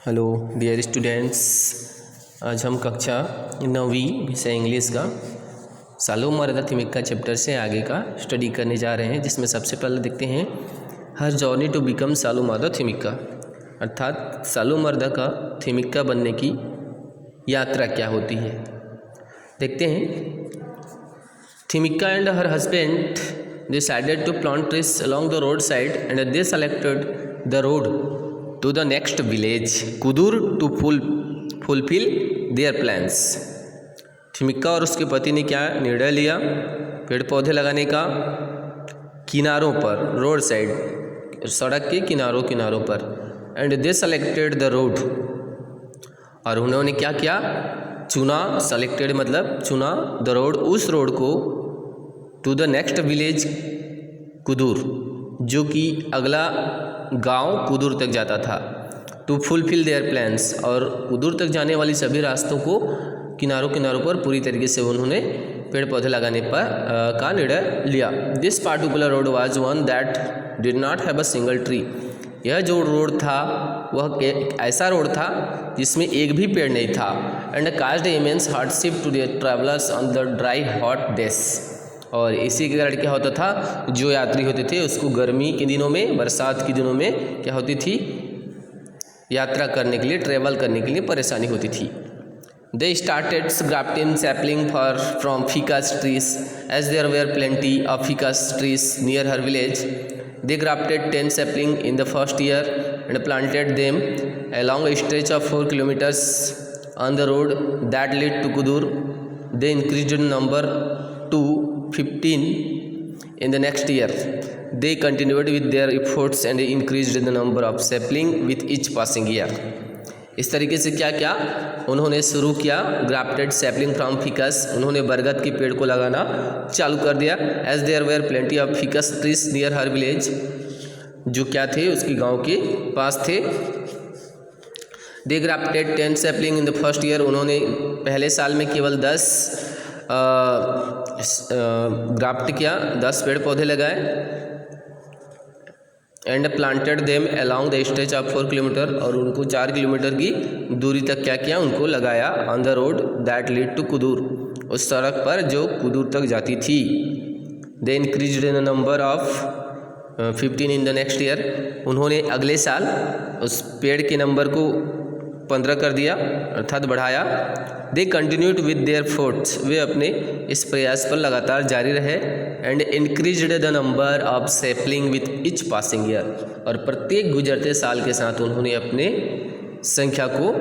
Hello dear students, आज हम कक्षा 9वीं विषय इंग्लिश का सालोमर्दा थीमिका चैप्टर से आगे का स्टडी करने जा रहे हैं, जिसमें सबसे पहले देखते हैं हर जर्नी टू बिकम सालोमर्दा थीमिका, अर्थात सालोमर्दा का थीमिका बनने की यात्रा क्या होती है। देखते हैं। Thimmakka and her husband decided to plant trees along the roadside and they selected the road to the next village Kudur to fulfill their plans। थीमिका और उसके पति ने क्या निर्णय लिया? पेड़ पौधे लगाने का किनारों पर, रोड साइड, सड़क के किनारों पर। And they selected the road, और उन्होंने क्या किया? चुना। सेलेक्टेड मतलब चुना, द रोड, उस रोड को, टू द नेक्स्ट विलेज कुदूर, जो कि अगला गांव कुदूर तक जाता था। टू फुलफिल देयर प्लान्स, और कुदूर तक जाने वाली सभी रास्तों को किनारों पर पूरी तरीके से उन्होंने पेड़ पौधे लगाने पर का निर्णय लिया। This particular road was one that did not have a single tree. यह जो रोड था वह एक ऐसा रोड था जिसमें एक भी पेड़ नहीं था। And caused immense hardship to the travellers on the dry hot days, और इसी के कारण क्या होता था, जो यात्री होते थे उसको गर्मी के दिनों में, बरसात के दिनों में क्या होती थी, यात्रा करने के लिए, ट्रेवल करने के लिए परेशानी होती थी। They started grafting sapling from ficus trees as there were plenty of ficus trees near her village. They grafted 10 sapling in the first year and planted them along a stretch of 4 kilometers on the road that led to Kudur. They increased the number to 15 in the next year. They continued with their efforts and increased the number of sapling with each passing year. इस तरीके से क्या क्या उन्होंने शुरू किया? Grafted sapling from ficus, उन्होंने बरगद के पेड़ को लगाना चालू कर दिया। As there were plenty of ficus trees near her village, जो क्या थे उसके गांव के पास थे। They grafted 10 sapling in the first year, उन्होंने पहले साल में केवल 10 ग्राफ्ट किया, 10 पेड़ पौधे लगाए। And planted them along the stretch of 4 kilometre, और उनको 4 किलोमीटर की दूरी तक क्या किया, उनको लगाया। On the road that lead to Kudur, उस सड़क पर जो कुदूर तक जाती थी। They increased the number of 15 in the next year, उन्होंने अगले साल उस पेड़ के नंबर को 15 कर दिया, अर्थात बढ़ाया। दे कंटिन्यूड विद देयर एफर्ट्स, वे अपने इस प्रयास पर लगातार जारी रहे। And increased the number of sapling with each passing year, और प्रत्येक गुजरते साल के साथ उन्होंने अपने संख्या को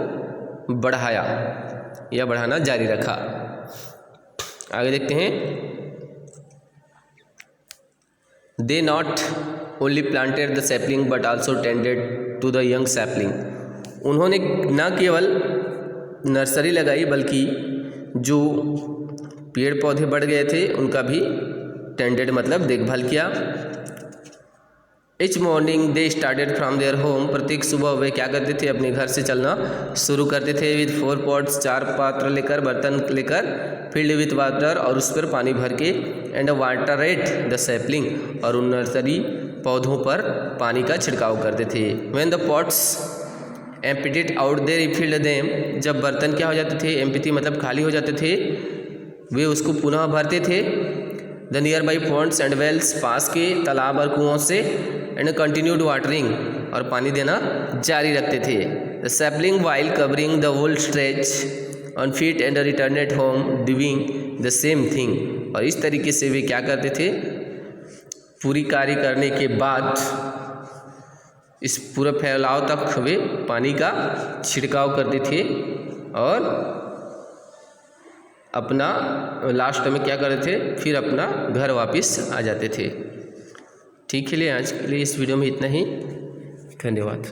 बढ़ाया या बढ़ाना जारी रखा। आगे देखते हैं। They not only planted the sapling but also tended to the young sapling, उन्होंने न केवल नर्सरी लगाई बल्कि जो पेड़ पौधे बढ़ गए थे उनका भी टेंडेड मतलब देखभाल किया। Etch morning they started from their home, प्रत्येक सुबह वे क्या करते थे, अपने घर से चलना शुरू करते थे। विद 4 पॉट्स, 4 पात्र लेकर, बर्तन लेकर, फिल्ड विथ वाटर, और उस पर पानी भर के। एंड वाटरेट द सैपलिंग, और उन नर्सरी पौधों पर पानी का छिड़काव करते थे। When the pots emptied out they रिफिल्ड them, जब बर्तन क्या हो जाते थे, एम्प्टी मतलब खाली हो जाते थे, वे उसको पुनः भरते थे। The nearby ponds and wells, पास के तालाब और कुओं से। एंड कंटिन्यूड वाटरिंग, और पानी देना जारी रखते थे। The sapling while covering the whole stretch on feet and returned home doing the same thing, और इस तरीके से वे क्या करते थे, पूरी कार्य करने के बाद इस पूरे फैलाव तक वे पानी का छिड़काव करते थे, और अपना लास्ट में क्या करते थे, फिर अपना घर वापस आ जाते थे। ठीक है, आज के लिए इस वीडियो में इतना ही। धन्यवाद।